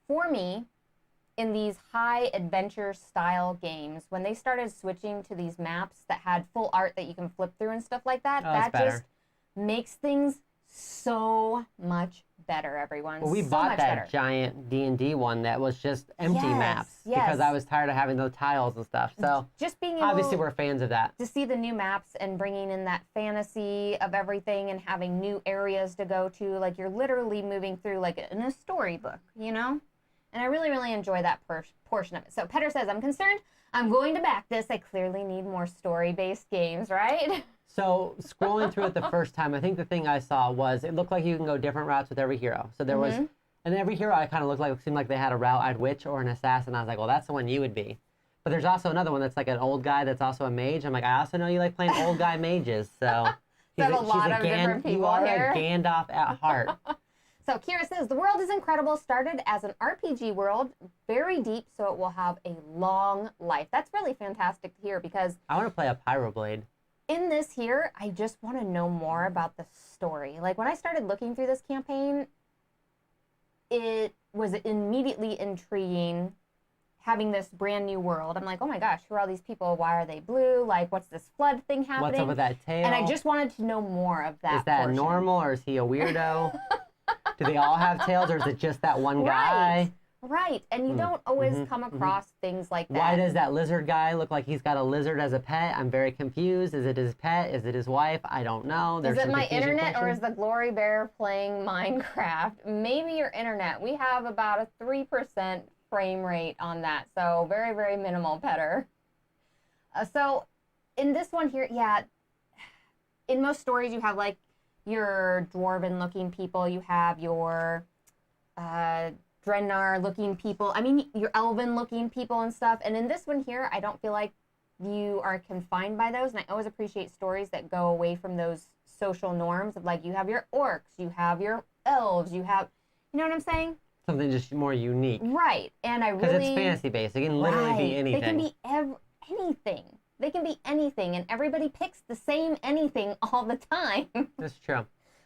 for me, in these high adventure style games, when they started switching to these maps that had full art that you can flip through and stuff like that, that just makes things so much better, everyone. Well, we so bought much that better. giant D&D one that was just empty maps because I was tired of having those tiles and stuff. So just being able, obviously we're fans of that. To see the new maps and bringing in that fantasy of everything and having new areas to go to, like you're literally moving through like in a storybook, you know? And I really, really enjoy that portion of it. So Petter says, I'm concerned. I'm going to back this. I clearly need more story-based games, right? So scrolling through it the first time, I think the thing I saw was it looked like you can go different routes with every hero. So there was, and every hero I kind of looked like, seemed like they had a route I'd witch or an assassin. I was like, well, that's the one you would be. But there's also another one that's like an old guy that's also a mage. I'm like, I also know you like playing old guy mages. So she's a lot of different people you are here. a Gandalf at heart. So Kira says, the world is incredible. Started as an RPG world, very deep, so it will have a long life. That's really fantastic to hear because I want to play a Pyroblade. In this here, I just want to know more about the story. Like when I started looking through this campaign, it was immediately intriguing having this brand new world. I'm like, oh my gosh, who are all these people? Why are they blue? Like, what's this flood thing happening? What's up with that tail? And I just wanted to know more of that. Is that portion. normal or is he a weirdo? Do they all have tails or is it just that one guy? Right, and you don't always come across things like that. Why does that lizard guy look like he's got a lizard as a pet? I'm very confused. Is it his pet? Is it his wife? I don't know. Is it my internet or is the Glory Bear playing Minecraft? Maybe your internet. We have about a 3% frame rate on that, so very, very minimal, Petter. So in this one here, yeah, in most stories you have like your dwarven-looking people, you have your Drennar-looking people. I mean, your elven-looking people and stuff. And in this one here, I don't feel like you are confined by those. And I always appreciate stories that go away from those social norms of like you have your orcs, you have your elves, you have, you know what I'm saying? Something just more unique. Right. And I really... Because it's fantasy-based. It can literally be anything. They can be anything. They can be anything. And everybody picks the same anything all the time. That's true.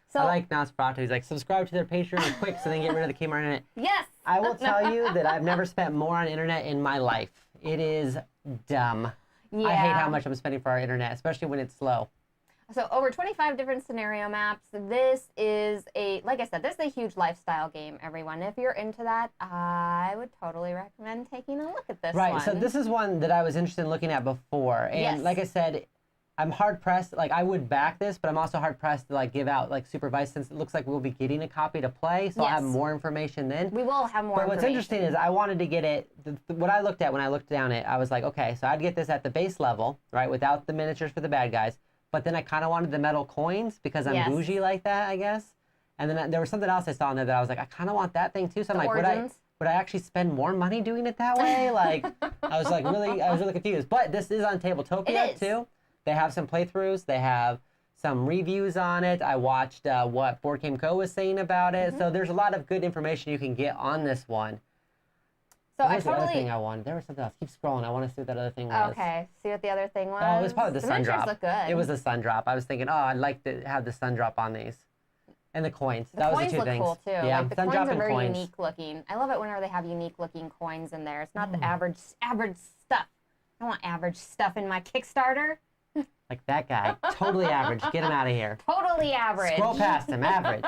So, I like Nosferatu. He's like, subscribe to their Patreon quick so they can get rid of the Kmart internet. Yes! I will tell you that I've never spent more on internet in my life. It is dumb. Yeah. I hate how much I'm spending for our internet, especially when it's slow. So over 25 different scenario maps. This is like I said, this is a huge lifestyle game, everyone. If you're into that, I would totally recommend taking a look at this one. Right, so this is one that I was interested in looking at before. And like I said, I'm hard-pressed, like I would back this, but I'm also hard-pressed to like give out like supervised since it looks like we'll be getting a copy to play, so I'll have more information then. We will have more information. But what's interesting is I wanted to get it, what I looked at when I looked down it, I was like, okay, so I'd get this at the base level, right, without the miniatures for the bad guys, but then I kind of wanted the metal coins because I'm bougie like that, I guess. And then there was something else I saw in there that I was like, I kind of want that thing too, so I'm like, would I actually spend more money doing it that way? Like, I was really confused. But this is on Tabletopia too. They have some playthroughs. They have some reviews on it. I watched what Board Game Co. was saying about it. So there's a lot of good information you can get on this one. So what was the other thing I wanted? There was something else. Keep scrolling. I want to see what that other thing was. Okay. See what the other thing was? Oh, it was probably the sun drop. Look good. It was the sun drop. I was thinking, oh, I'd like to have the sun drop on these. And the coins. That was the two things. The coins look cool, too. Yeah, like, the sun coins drop are and very coins. unique looking. I love it whenever they have unique looking coins in there. It's not the average stuff. I don't want average stuff in my Kickstarter. Like that guy. Totally average. Get him out of here. Totally average. Scroll past him. Average.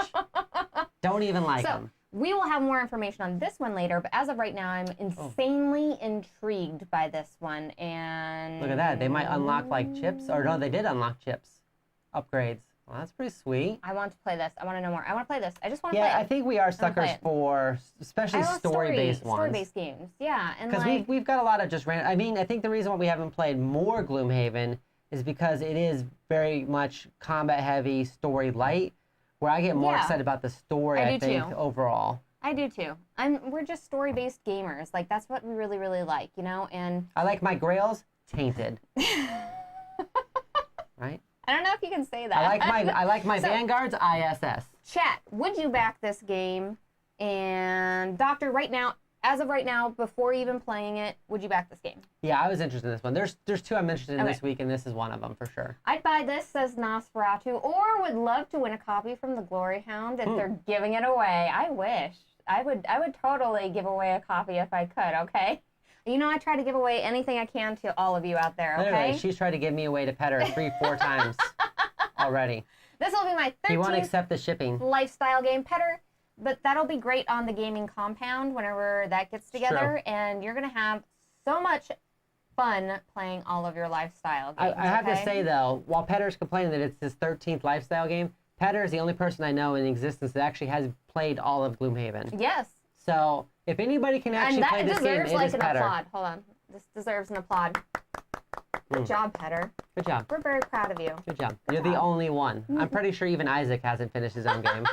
Don't even like him. We will have more information on this one later, but as of right now, I'm insanely intrigued by this one. And look at that. They might unlock like chips. Or no, they did unlock chips. Upgrades. Well, that's pretty sweet. I want to play this. I want to know more. I want to play this. I just want to play it. Yeah, I think we are suckers for especially story-based ones. Story-based games. Yeah. Because we've got a lot of just random... I mean, I think the reason why we haven't played more Gloomhaven is because it is very much combat-heavy, story-light, where I get more excited about the story, I think, overall. I do too. We're just story-based gamers. Like, that's what we really, really like, you know? And I like my grails tainted. Right? I don't know if you can say that. I like my Vanguards ISS. Chat, would you back this game? And Doctor, right now, as of right now, before even playing it, would you back this game? Yeah, I was interested in this one. There's two I'm interested in Okay. this week, and this is one of them for sure. I'd buy this, says Nosferatu, or would love to win a copy from the Gloryhound if they're giving it away. I wish. I would totally give away a copy if I could, okay? You know, I try to give away anything I can to all of you out there, okay? Literally, she's tried to give me away to pet her 3-4 times already. This will be my 13th He won't accept the shipping. lifestyle game, Petter, but that'll be great on the gaming compound whenever that gets together, True. and you're going to have so much fun playing all of your lifestyle games. I have to okay? say, though, while Petter's complaining that it's his 13th lifestyle game, Petter is the only person I know in existence that actually has played all of Gloomhaven. Yes. So, if anybody can actually And that play this game, deserves it like is an Petter. applaud. Hold on. This deserves an applaud. Good job, Petter. Good job. We're very proud of you. Good job. You're the only one. I'm pretty sure even Isaac hasn't finished his own game.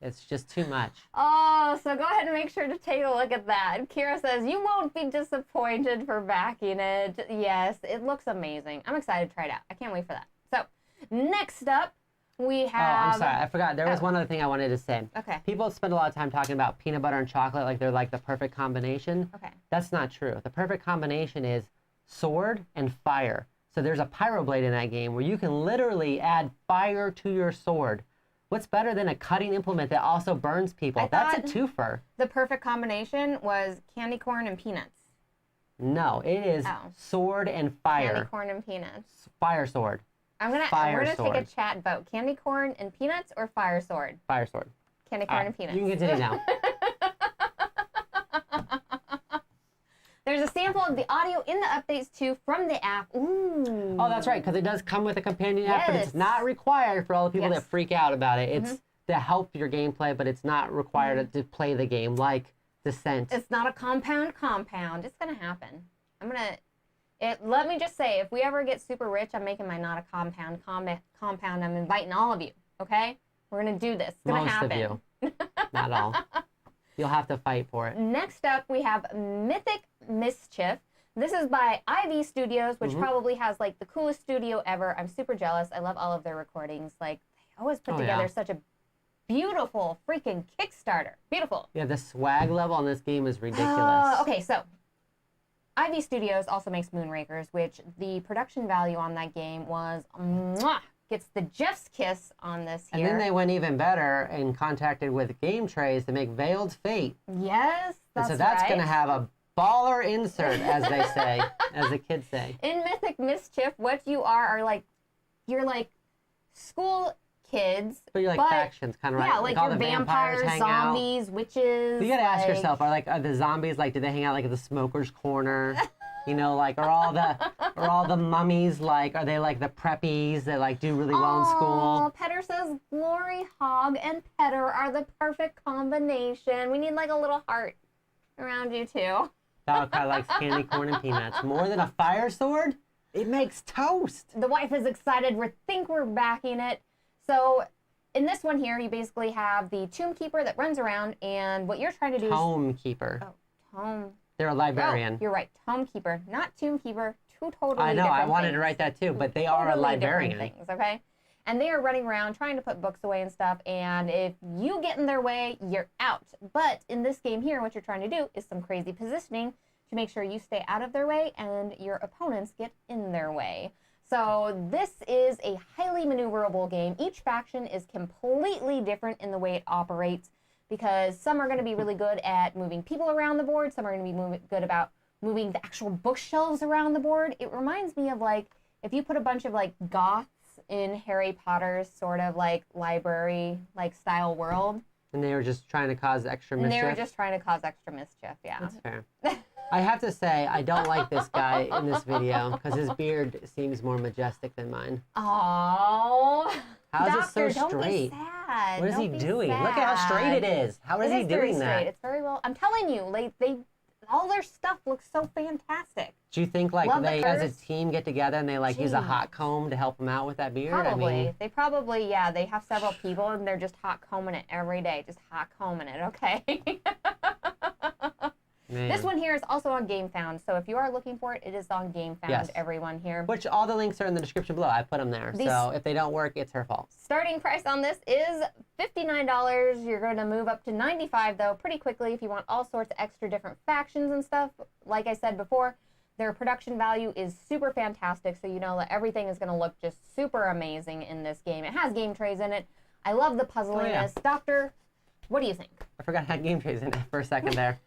It's just too much. Oh, so go ahead and make sure to take a look at that. Kira says, you won't be disappointed for backing it. Yes, it looks amazing. I'm excited to try it out. I can't wait for that. So, next up, we have... Oh, I'm sorry. I forgot. There was one other thing I wanted to say. Okay. People spend a lot of time talking about peanut butter and chocolate like they're like the perfect combination. Okay. That's not true. The perfect combination is sword and fire. So there's a pyroblade in that game where you can literally add fire to your sword. What's better than a cutting implement that also burns people? That's a twofer. The perfect combination was candy corn and peanuts. No, it is sword and fire. Candy corn and peanuts. Fire sword. We're gonna take a chat vote. Candy corn and peanuts or fire sword? Fire sword. Candy corn and peanuts. You can continue now. There's a sample of the audio in the updates too from the app. Ooh. Oh, that's right, because it does come with a companion app, but it's Yes. not required for all the people Yes. that freak out about it. It's to help your gameplay, but it's not required to play the game like Descent. It's not a compound. It's gonna happen. Let me just say, if we ever get super rich, I'm making my not a compound. I'm inviting all of you. Okay, we're gonna do this. It's gonna Most happen. of you. Not all. You'll have to fight for it. Next up, we have Mythic Mischief. This is by IV Studios, which probably has like the coolest studio ever. I'm super jealous. I love all of their recordings. Like, they always put together such a beautiful freaking Kickstarter. Beautiful. Yeah, the swag level on this game is ridiculous. Okay, so IV Studios also makes Moonrakers, which the production value on that game was gets the Jeff's kiss on this here. And then they went even better and contacted with Game Trays to make Veiled Fate. Yes, that's and so that's right. going to have a baller insert, as they say, as the kids say. In Mythic Mischief, what you are like, you're like school kids. But you're like factions, kind of right? Yeah, like all you're the vampires hang zombies, witches. But you gotta ask yourself, are the zombies, like, do they hang out like at the smoker's corner? You know, like, are all the mummies, like, are they like the preppies that like do really well in school? Petter says Gloryhogg and Petter are the perfect combination. We need like a little heart around you too. Valkai likes candy corn and peanuts. More than a fire sword? It makes toast. The wife is excited. We think we're backing it. So in this one here, you basically have the Tomb Keeper that runs around, and what you're trying to do Tome Keeper. Tome. They're a librarian. Oh, you're right. Tome Keeper, not Tomb Keeper. Two totally I know. different I wanted things. to write that too, but they are a Totally librarian. different things, okay? And they are running around trying to put books away and stuff, and if you get in their way, you're out. But in this game here, what you're trying to do is some crazy positioning to make sure you stay out of their way and your opponents get in their way. So this is a highly maneuverable game. Each faction is completely different in the way it operates, because some are going to be really good at moving people around the board. Some are going to be good about moving the actual bookshelves around the board. It reminds me of like if you put a bunch of like goths in Harry Potter's sort of like library like style world. And they were just trying to cause extra mischief. And they were just trying to cause extra mischief, yeah. That's fair. I have to say, I don't like this guy in this video because his beard seems more majestic than mine. Oh, How is Doctor, it so straight? Don't be sad. What is he Don't be doing? sad. Look at how straight it is. How is he very doing that? straight. It's very well. I'm telling you, like they all their stuff looks so fantastic. Do you think like Love the they as curves. a team get together and they like use a Jeez. hot comb to help him out with that beard? Probably. I mean, They probably, yeah, they have several people and they're just hot combing it every day. Just hot combing it, okay? Man. This one here is also on Gamefound, so if you are looking for it, it is on Gamefound, yes. everyone here. Which all the links are in the description below. I put them there. So if they don't work, it's her fault. Starting price on this is $59. You're going to move up to $95 though pretty quickly if you want all sorts of extra different factions and stuff. Like I said before, their production value is super fantastic, so you know that everything is going to look just super amazing in this game. It has game trays in it. I love the puzzliness. Oh, yeah. Doctor, what do you think? I forgot I had game trays in it for a second there.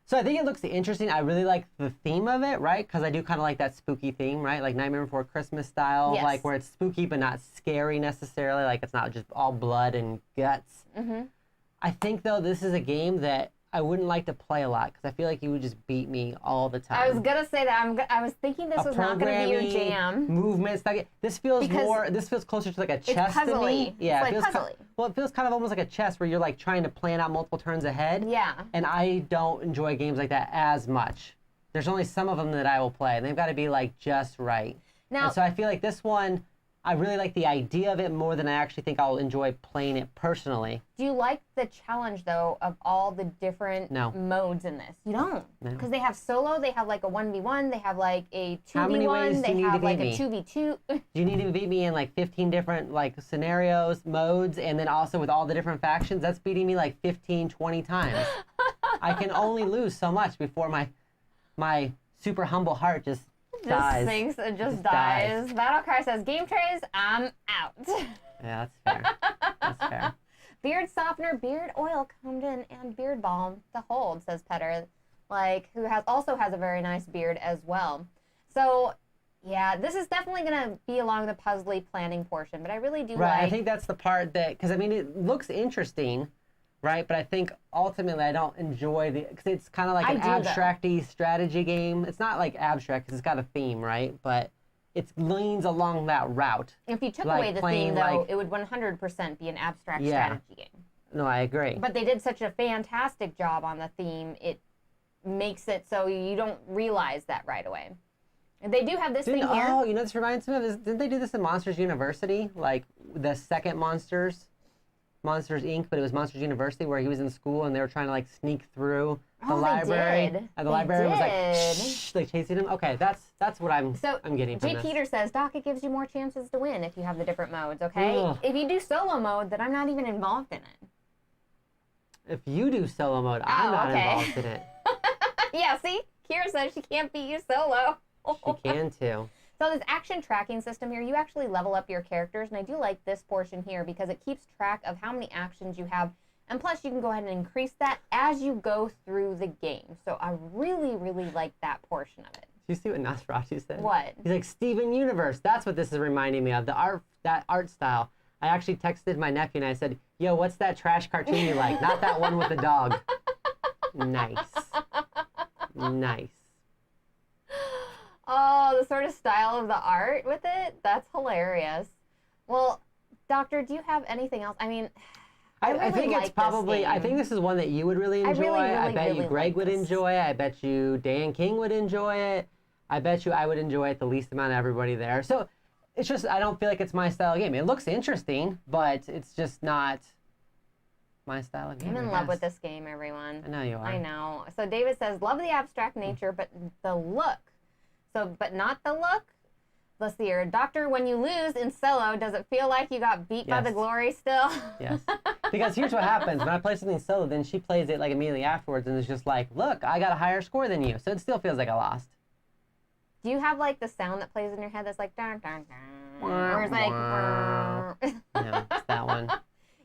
So I think it looks interesting. I really like the theme of it, right? Because I do kind of like that spooky theme, right? Like Nightmare Before Christmas style, yes. like where it's spooky but not scary necessarily. Like it's not just all blood and guts. Mm-hmm. I think though this is a game that I wouldn't like to play a lot because I feel like you would just beat me all the time. I was gonna say that. I was thinking this was not gonna be your jam. Movements. This feels more. This feels closer to like a chess to me. Yeah, it's like puzzly. Well, it feels kind of almost like a chess where you're like trying to plan out multiple turns ahead. Yeah. And I don't enjoy games like that as much. There's only some of them that I will play, and they've got to be like just right. Now, and so I feel like this one, I really like the idea of it more than I actually think I'll enjoy playing it personally. Do you like the challenge, though, of all the different modes in this? You don't. Because they have solo, they have like a 1v1, they have like a 2v1, they have like a 2v2. Do you need to beat me in like 15 different like scenarios, modes, and then also with all the different factions? That's beating me like 15, 20 times. I can only lose so much before my super humble heart just dies. Sinks and just dies. Battlecry says, game trays, I'm out. Yeah, that's fair. That's fair. Beard softener, beard oil combed in, and beard balm to hold, says Petter, like who also has a very nice beard as well. So, yeah, this is definitely going to be along the puzzly planning portion, but I really do I think that's the part that, because I mean, it looks interesting, right? But I think ultimately I don't enjoy because it's kind of like an abstract-y strategy game. It's not like abstract because it's got a theme, right? But it leans along that route. If you took away the theme, though, it would 100% be an abstract strategy game. No, I agree. But they did such a fantastic job on the theme, it makes it so you don't realize that right away. And they do have this thing here. Oh, you know, this reminds me of, didn't they do this in Monsters University? Like the second Monsters Inc., but it was Monsters University where he was in school and they were trying to like sneak through the library. They did. And the librarian was like, shh, like chasing him. Okay, that's what I'm getting from J. this. Peter says, Doc, it gives you more chances to win if you have the different modes, okay? Ugh. If you do solo mode, then I'm not even involved in it. If you do solo mode, I'm not involved in it. Yeah, see? Kira says she can't beat you solo. She can too. So this action tracking system here, you actually level up your characters, and I do like this portion here because it keeps track of how many actions you have, and plus you can go ahead and increase that as you go through the game. So I really, really like that portion of it. Do you see what Nosferatu said? What? He's like, Steven Universe. That's what this is reminding me of, that art style. I actually texted my nephew and I said, yo, what's that trash cartoon you like? Not that one with the dog. Nice. Nice. Oh, the sort of style of the art with it? That's hilarious. Well, Doctor, do you have anything else? I mean, I think it's probably, I think this is one that you would really enjoy. I bet you Greg would enjoy it. I bet you Dan King would enjoy it. I bet you I would enjoy it the least amount of everybody there. So it's just, I don't feel like it's my style of game. It looks interesting, but it's just not my style of game. I'm in love with this game, everyone. I know you are. I know. So David says, love the abstract nature, but the look. So, but not the look. Let's see here. Doctor, when you lose in solo, does it feel like you got beat by the glory still? Yes. Because here's what happens. When I play something solo, then she plays it like immediately afterwards and it's just like, look, I got a higher score than you. So it still feels like I lost. Do you have like the sound that plays in your head that's like, dun, dun, dun, or it's like, yeah, it's that one.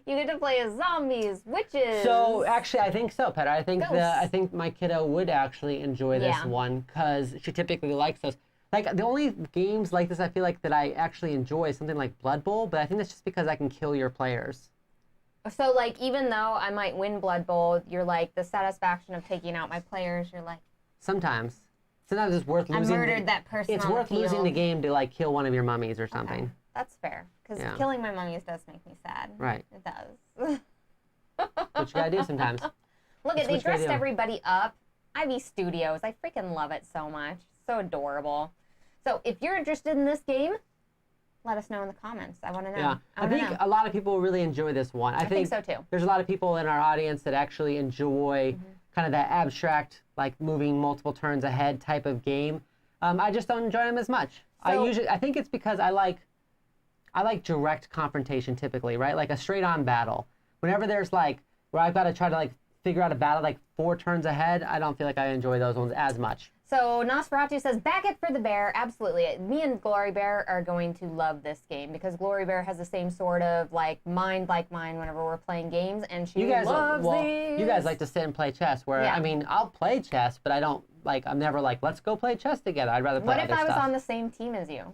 You get to play as zombies, witches. So actually, I think so, Petter. I think my kiddo would actually enjoy this one because she typically likes those. Like the only games like this I feel like that I actually enjoy is something like Blood Bowl, but I think that's just because I can kill your players. So like even though I might win Blood Bowl, you're like the satisfaction of taking out my players. You're like sometimes it's worth losing. I murdered that person. It's worth losing the game to like kill one of your mummies or something. Okay. That's fair. Because killing my mummies does make me sad. Right. It does. What you gotta do sometimes. Look at they dressed everybody up. Ivy Studios. I freaking love it so much. So adorable. So if you're interested in this game, let us know in the comments. I want to know. Yeah. I think a lot of people really enjoy this one. I think so too. There's a lot of people in our audience that actually enjoy kind of that abstract, like moving multiple turns ahead type of game, I just don't enjoy them as much. I think it's because I like direct confrontation typically, right? Like a straight-on battle. Whenever there's like where I've got to try to like figure out a battle like 4 turns ahead, I don't feel like I enjoy those ones as much. So Nosferatu says, back it for the bear. Absolutely. Me and Glory Bear are going to love this game because Glory Bear has the same sort of like mind like mine whenever we're playing games, and she loves these. You guys like to sit and play chess, where I mean, I'll play chess, but I don't like. I'm never like, let's go play chess together. I'd rather play other stuff. What if I was on the same team as you?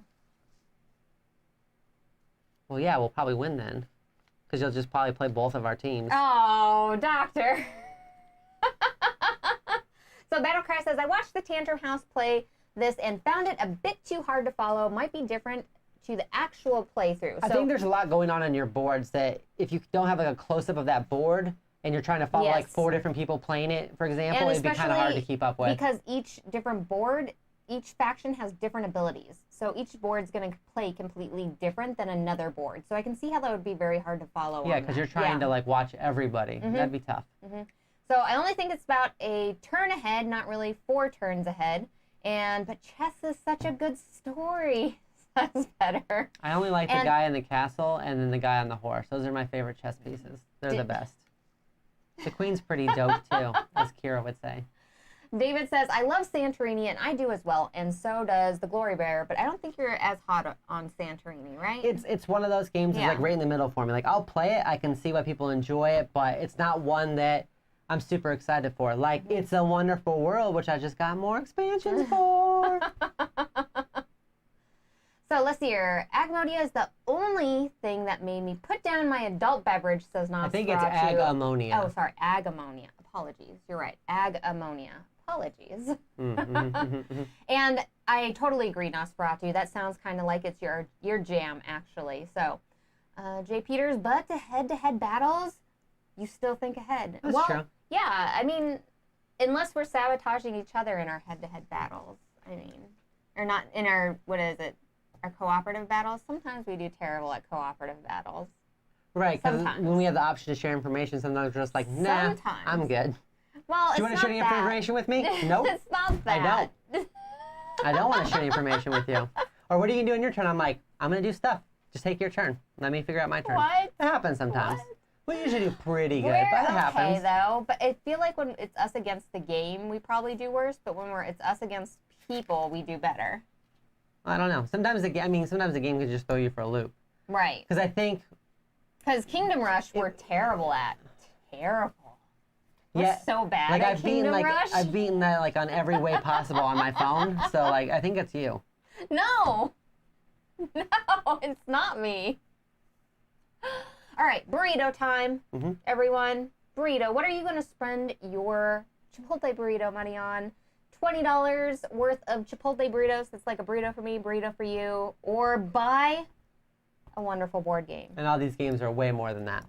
Well, yeah, we'll probably win then, because you'll just probably play both of our teams. Oh, doctor. So Battlecry says, I watched the Tantrum House play this and found it a bit too hard to follow. Might be different to the actual playthrough. I think there's a lot going on your boards that if you don't have like a close-up of that board and you're trying to follow like 4 different people playing it, for example, it'd be kind of hard to keep up with. Because each different board, each faction has different abilities. So each board's going to play completely different than another board. So I can see how that would be very hard to follow. Yeah, because you're trying to like watch everybody. That'd be tough. So I only think it's about a turn ahead, not really 4 turns ahead. But chess is such a good story. That's better. I only like the guy in the castle and then the guy on the horse. Those are my favorite chess pieces. They're the best. The queen's pretty dope too, as Kira would say. David says, I love Santorini, and I do as well, and so does the Glory Bear, but I don't think you're as hot on Santorini, right? It's one of those games that's like right in the middle for me. Like, I'll play it, I can see why people enjoy it, but it's not one that I'm super excited for. Like, It's a Wonderful World, which I just got more expansions for. So let's see here. Agmonia is the only thing that made me put down my adult beverage, says Nosferatu. I think it's Agemonia. Oh, sorry, Agemonia. Apologies. You're right. Agemonia. Apologies. And I totally agree, Nosferatu. That sounds kind of like it's your jam, actually. So, Jay Peters, but to head-to-head battles, you still think ahead. That's true. Yeah, I mean, unless we're sabotaging each other in our head-to-head battles. I mean, or not in our, what is it, our cooperative battles. Sometimes we do terrible at cooperative battles. Right, because when we have the option to share information, sometimes we're just like, nah, I'm good. Well, do you want to share any information with me? Nope. It's not that. I don't want to share any information with you. Or what are you going to do in your turn? I'm like, I'm going to do stuff. Just take your turn. Let me figure out my turn. What? It happens sometimes. What? We usually do pretty good, We're but it happens. Okay, though. But I feel like when it's us against the game, we probably do worse. But when it's us against people, we do better. I don't know. Sometimes the game can just throw you for a loop. Right. Because I think... Because Kingdom Rush, we're terrible at. Terrible. We're so bad like at Kingdom Rush. I've beaten that like on every way possible on my phone. So like I think it's you. No, it's not me. All right, burrito time, everyone. Burrito. What are you going to spend your Chipotle burrito money on? $20 worth of Chipotle burritos. That's like a burrito for me, burrito for you, or buy a wonderful board game. And all these games are way more than that.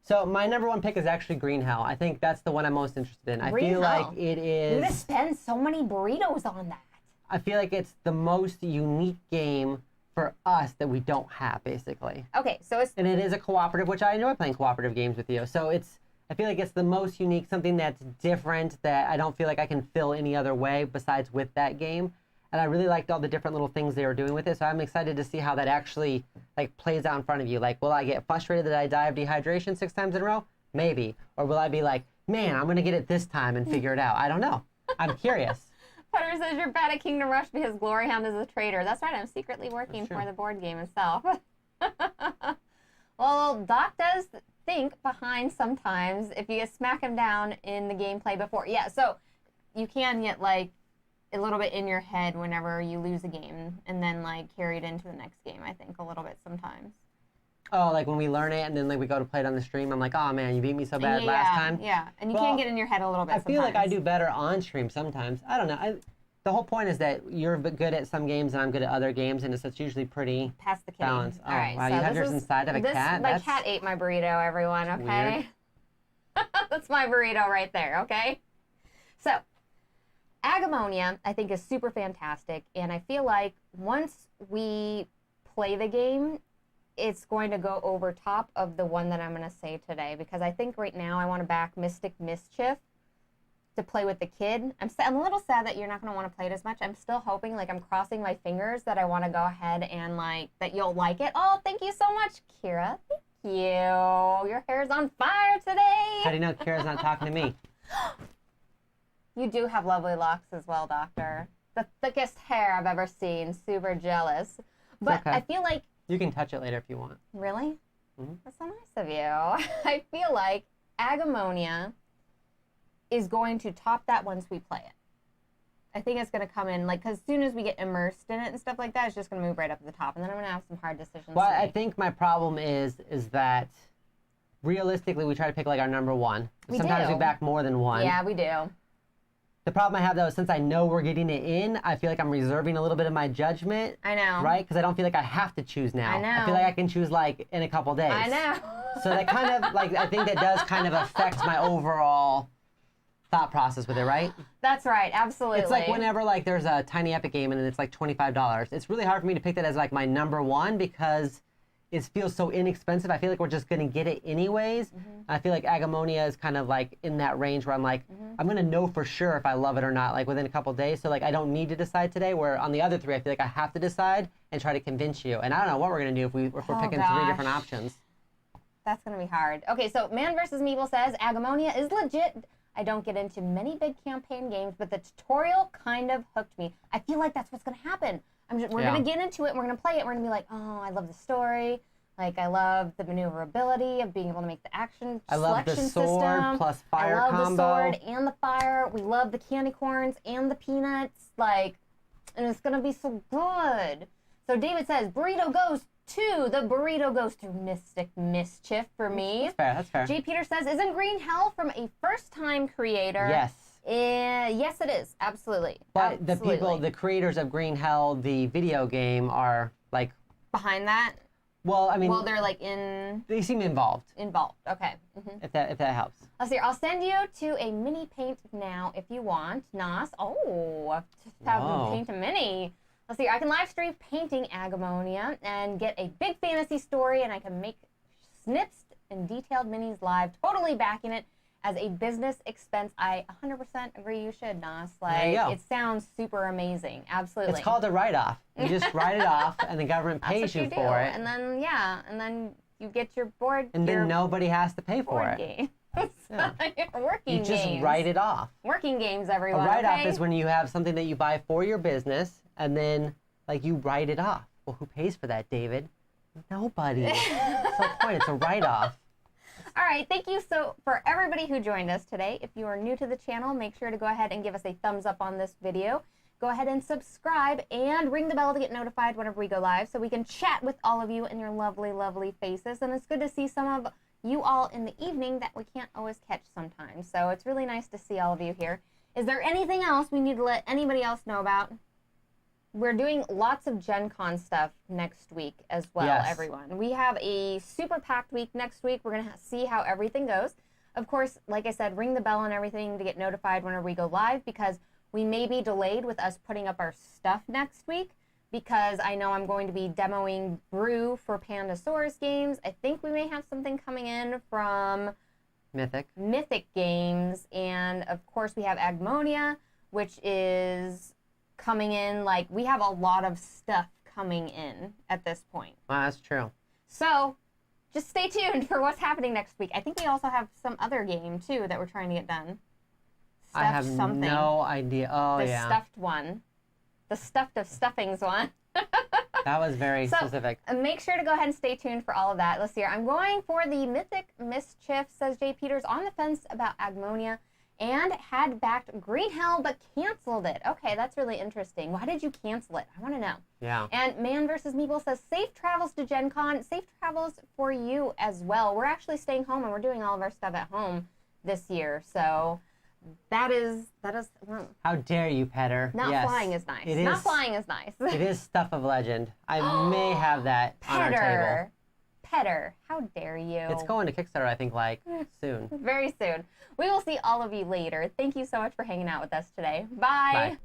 So my number 1 pick is actually Green Hell. I think that's the one I'm most interested in. I feel like it is... You're going to spend so many burritos on that. I feel like it's the most unique game for us that we don't have, basically. Okay, so it's... And it is a cooperative, which I enjoy playing cooperative games with you. So I feel like it's the most unique, something that's different that I don't feel like I can fill any other way besides with that game. And I really liked all the different little things they were doing with it. So I'm excited to see how that actually like plays out in front of you. Like, will I get frustrated that I die of dehydration 6 times in a row? Maybe. Or will I be like, man, I'm going to get it this time and figure it out? I don't know. I'm curious. Putter says you're bad at Kingdom Rush because Gloryhound is a traitor. That's right. I'm secretly working for the board game itself. Well, Doc does think behind sometimes if you smack him down in the gameplay before. Yeah, so you can get like a little bit in your head whenever you lose a game and then like carry it into the next game, I think, a little bit sometimes. Oh, like when we learn it and then like we go to play it on the stream, I'm like, oh man, you beat me so bad last time. Yeah, and you can get in your head a little bit sometimes. I feel like I do better on stream sometimes. I don't know. The whole point is that you're good at some games and I'm good at other games, and it's usually pretty Pass the kidding. balanced. All right, wow, so you have yours inside of a cat? My cat ate my burrito, everyone, okay? That's my burrito right there, okay? So, Agemonia, I think, is super fantastic, and I feel like once we play the game, it's going to go over top of the one that I'm going to say today, because I think right now I want to back Mythic Mischief to play with the kid. I'm a little sad that you're not going to want to play it as much. I'm still hoping, like, I'm crossing my fingers that I want to go ahead and, like, that you'll like it. Oh, thank you so much, Kira. Thank you. Your hair's on fire today. How do you know Kira's not talking to me? You do have lovely locks as well, Doctor. The thickest hair I've ever seen. Super jealous. But okay. I feel like... You can touch it later if you want. Really? Mm-hmm. That's so nice of you. I feel like Agemonia is going to top that once we play it. I think it's going to come in, like, because as soon as we get immersed in it and stuff like that, it's just going to move right up to the top. And then I'm going to have some hard decisions Well, to make. I think my problem is that realistically, we try to pick, like, our number one. Sometimes we back more than one. Yeah, we do. The problem I have, though, is since I know we're getting it in, I feel like I'm reserving a little bit of my judgment. I know. Right? Because I don't feel like I have to choose now. I know. I feel like I can choose, like, in a couple days. I know. So that kind of, like, I think that does kind of affect my overall thought process with it, right? That's right. Absolutely. It's like whenever, like, there's a Tiny Epic game and it's, like, $25. It's really hard for me to pick that as, like, my number one because it feels so inexpensive. I feel like we're just going to get it anyways. Mm-hmm. I feel like Agemonia is kind of, like, in that range where I'm like, I'm going to know for sure if I love it or not, like, within a couple days. So, like, I don't need to decide today, where on the other three, I feel like I have to decide and try to convince you. And I don't know what we're going to do if we're picking three different options. That's going to be hard. Okay, so Man vs. Meeple says, Agemonia is legit. I don't get into many big campaign games, but the tutorial kind of hooked me. I feel like that's what's going to happen. We're going to get into it, and we're going to play it, and we're going to be like, oh, I love the story. Like, I love the maneuverability of being able to make the action I love selection the sword system. plus fire I love combo. the sword and the fire. We love the candy corns and the peanuts. Like, and it's going to be so good. So David says, burrito goes to Mythic Mischief for me. That's fair, that's fair. J. Peter says, isn't Green Hell from a first-time creator? Yes. Yes, it is. Absolutely. But Absolutely. the creators of Green Hell, the video game, are, like... Behind that? Well, I mean... Well, they're, like, They seem involved. Involved. Okay. Mm-hmm. If that helps. Let's see. I'll send you to a mini paint now if you want. Nas. Oh, just have them paint a mini. Let's see. I can live stream painting Agemonia and get a big fantasy story, and I can make snips and detailed minis live, totally backing it as a business expense. I 100% agree you should, Nas. Like, there you go. It sounds super amazing. Absolutely. It's called a write-off. You just write it off, and the government pays you for it. And then, and then you get your board. And then nobody has to pay for it. Game. Yeah. Working You just games. write it off. Working games, everyone. A write-off okay? is when you have something that you buy for your business, and then, like, you write it off. Well, who pays for that, David? Nobody. That's the point. It's a write-off. All right, thank you for everybody who joined us today. If you are new to the channel, make sure to go ahead and give us a thumbs up on this video. Go ahead and subscribe and ring the bell to get notified whenever we go live so we can chat with all of you and your lovely, lovely faces. And it's good to see some of you all in the evening that we can't always catch sometimes. So it's really nice to see all of you here. Is there anything else we need to let anybody else know about? We're doing lots of Gen Con stuff next week as well, yes. Everyone. We have a super packed week next week. We're going to see how everything goes. Of course, like I said, ring the bell and everything to get notified whenever we go live, because we may be delayed with us putting up our stuff next week, because I know I'm going to be demoing Brew for Pandasaurus games. I think we may have something coming in from Mythic Games. And of course, we have Agmonia, which is coming in. Like, we have a lot of stuff coming in at this point. Well, that's true. So just stay tuned for what's happening next week. I think we also have some other game too that we're trying to get done. I have no idea. Oh, the yeah. stuffed one. The stuffed of stuffings one. That was very specific. Make sure to go ahead and stay tuned for all of that. Let's see here. I'm going for the Mythic Mischief, says Jay Peters, on the fence about Agmonia, and had backed Green Hell but canceled it. Okay, that's really interesting. Why did you cancel it? I want to know. Yeah. And Man vs. Meeple says, safe travels to Gen Con. Safe travels for you as well. We're actually staying home, and we're doing all of our stuff at home this year. So that is. Well, how dare you, Petter? Not flying is nice. Not flying is nice. It is stuff of legend. I may have that on our table. Petter, how dare you? It's going to Kickstarter, I think, like, soon. Very soon. We will see all of you later. Thank you so much for hanging out with us today. Bye. Bye.